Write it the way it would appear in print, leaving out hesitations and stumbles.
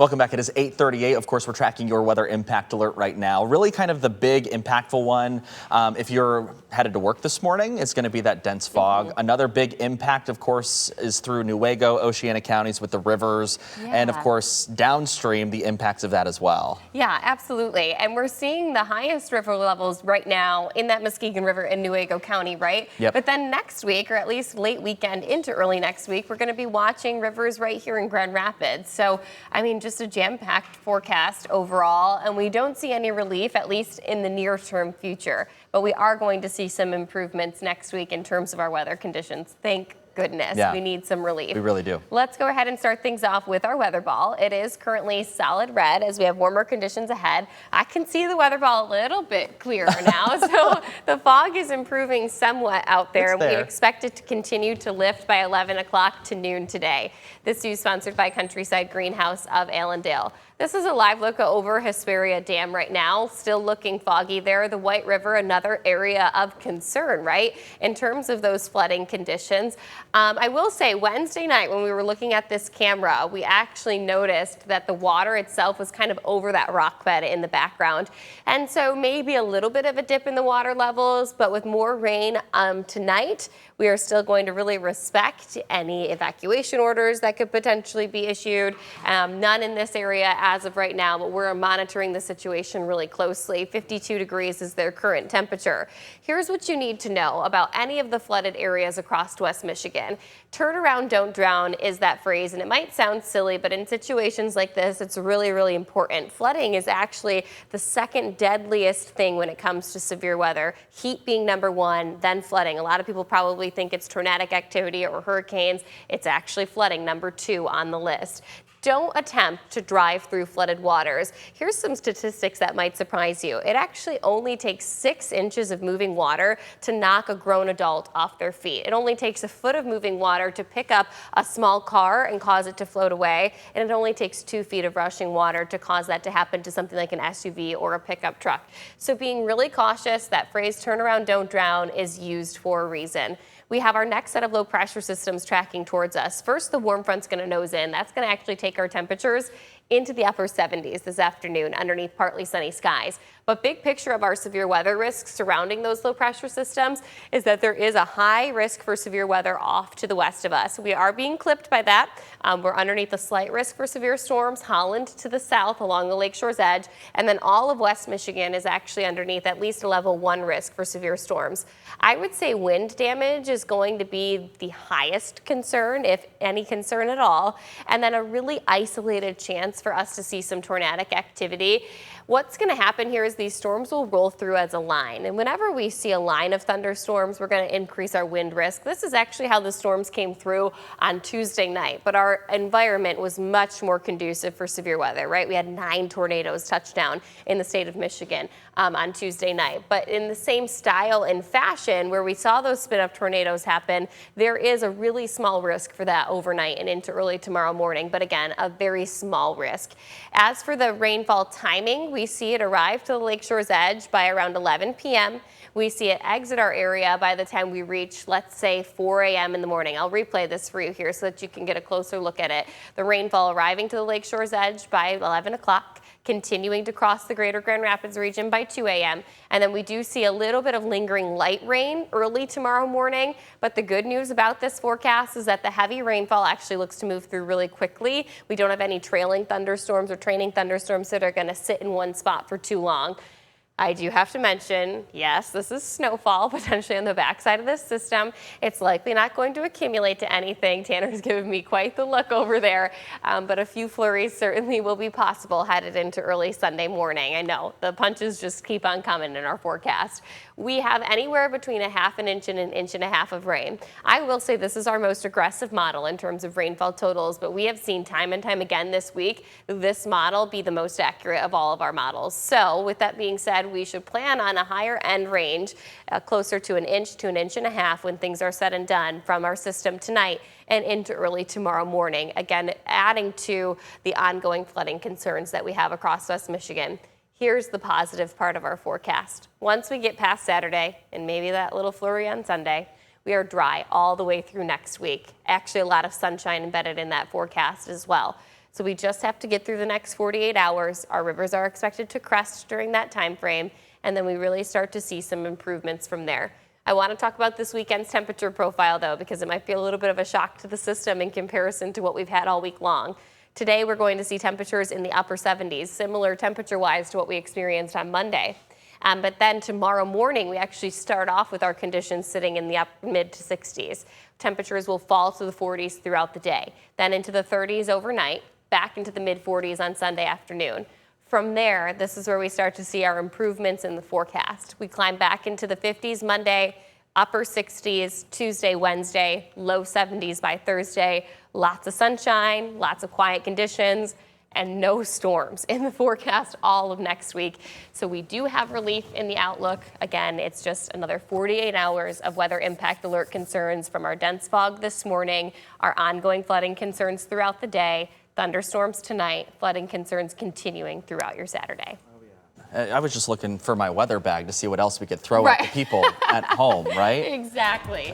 Welcome back. It is 8:38. Of course, we're tracking your weather impact alert right now. Really kind of the big impactful one. If you're headed to work this morning, it's going to be that dense fog. Another big impact, of course, is through Newaygo, Oceana counties with the rivers. And of course, downstream, the impacts of that as well. Yeah, absolutely. And we're seeing the highest river levels right now in that Muskegon River in Newaygo County, right? Yep. But then next week, or at least late weekend into early next week, we're going to be watching rivers right here in Grand Rapids. So, I mean, just a jam-packed forecast overall, and we don't see any relief, at least in the near-term future. But we are going to see some improvements next week in terms of our weather conditions. Thank goodness. Yeah. We need some relief. We really do. Let's go ahead and start things off with our weather ball. It is currently solid red as we have warmer conditions ahead. I can see the weather ball a little bit clearer now, so the fog is improving somewhat out there. We expect it to continue to lift by 11 o'clock to noon today. This news sponsored by Countryside Greenhouse of Allendale. This is a live look over Hesperia Dam right now. Still looking foggy there. The White River, another area of concern, right, in terms of those flooding conditions. I will say Wednesday night when we were looking at this camera, we actually noticed that the water itself was kind of over that rock bed in the background. And so maybe a little bit of a dip in the water levels, but with more rain tonight, we are still going to really respect any evacuation orders that could potentially be issued. None in this area as of right now, but we're monitoring the situation really closely. 52 degrees is their current temperature. Here's what you need to know about any of the flooded areas across West Michigan. Turn around, don't drown is that phrase, and it might sound silly, but in situations like this, it's really, really important. Flooding is actually the second deadliest thing when it comes to severe weather. Heat being number one, then flooding. A lot of people probably think it's tornadic activity or hurricanes. It's actually flooding, number two on the list. Don't attempt to drive through flooded waters. Here's some statistics that might surprise you. It actually only takes 6 inches of moving water to knock a grown adult off their feet. It only takes a foot of moving water to pick up a small car and cause it to float away. And it only takes 2 feet of rushing water to cause that to happen to something like an SUV or a pickup truck. So being really cautious, that phrase turn around, don't drown is used for a reason. We have our next set of low pressure systems tracking towards us. First, the warm front's going to nose in. That's going to actually take our temperatures into the upper 70s this afternoon underneath partly sunny skies. But big picture of our severe weather risks surrounding those low pressure systems is that there is a high risk for severe weather off to the west of us. We are being clipped by that. We're underneath a slight risk for severe storms, Holland to the south along the lakeshore's edge, and then all of West Michigan is actually underneath at least a level 1 risk for severe storms. I would say wind damage is going to be the highest concern, if any concern at all, and then a really isolated chance for us to see some tornadic activity. What's going to happen here is these storms will roll through as a line. And whenever we see a line of thunderstorms, we're going to increase our wind risk. This is actually how the storms came through on Tuesday night. But our environment was much more conducive for severe weather, right? We had 9 tornadoes touch down in the state of Michigan on Tuesday night. But in the same style and fashion where we saw those spin-up tornadoes happen, there is a really small risk for that overnight and into early tomorrow morning. But again, a very small risk. As for the rainfall timing, we see it arrive to the lakeshore's edge by around 11 p.m. We see it exit our area by the time we reach, let's say, 4 a.m. in the morning. I'll replay this for you here so that you can get a closer look at it. The rainfall arriving to the lakeshore's edge by 11 o'clock. Continuing to cross the greater Grand Rapids region by 2 a.m. And then we do see a little bit of lingering light rain early tomorrow morning. But the good news about this forecast is that the heavy rainfall actually looks to move through really quickly. We don't have any trailing thunderstorms or training thunderstorms that are going to sit in one spot for too long. I do have to mention, yes, this is snowfall potentially on the backside of this system. It's likely not going to accumulate to anything. Tanner's giving me quite the look over there, but a few flurries certainly will be possible headed into early Sunday morning. I know the punches just keep on coming in our forecast. We have anywhere between a ½ inch and an inch and a half of rain. I will say this is our most aggressive model in terms of rainfall totals, but we have seen time and time again this week this model be the most accurate of all of our models. So with that being said, we should plan on a higher end range, closer to an inch to an inch and a half when things are said and done from our system tonight and into early tomorrow morning. Again, adding to the ongoing flooding concerns that we have across West Michigan. Here's the positive part of our forecast. Once we get past Saturday and maybe that little flurry on Sunday, we are dry all the way through next week. Actually, a lot of sunshine embedded in that forecast as well. So we just have to get through the next 48 hours. Our rivers are expected to crest during that time frame, and then we really start to see some improvements from there. I want to talk about this weekend's temperature profile, though, because it might be a little bit of a shock to the system in comparison to what we've had all week long. Today, we're going to see temperatures in the upper 70s, similar temperature-wise to what we experienced on Monday. But then tomorrow morning, we actually start off with our conditions sitting in the mid to 60s. Temperatures will fall to the 40s throughout the day, then into the 30s overnight, back into the mid 40s on Sunday afternoon. From there, this is where we start to see our improvements in the forecast. We climb back into the 50s Monday, upper 60s Tuesday, Wednesday, low 70s by Thursday. Lots of sunshine, lots of quiet conditions, and no storms in the forecast all of next week. So we do have relief in the outlook. Again, it's just another 48 hours of weather impact alert concerns from our dense fog this morning, our ongoing flooding concerns throughout the day, thunderstorms tonight, flooding concerns continuing throughout your Saturday. I was just looking for my weather bag to see what else we could throw at the people at home, right? Exactly.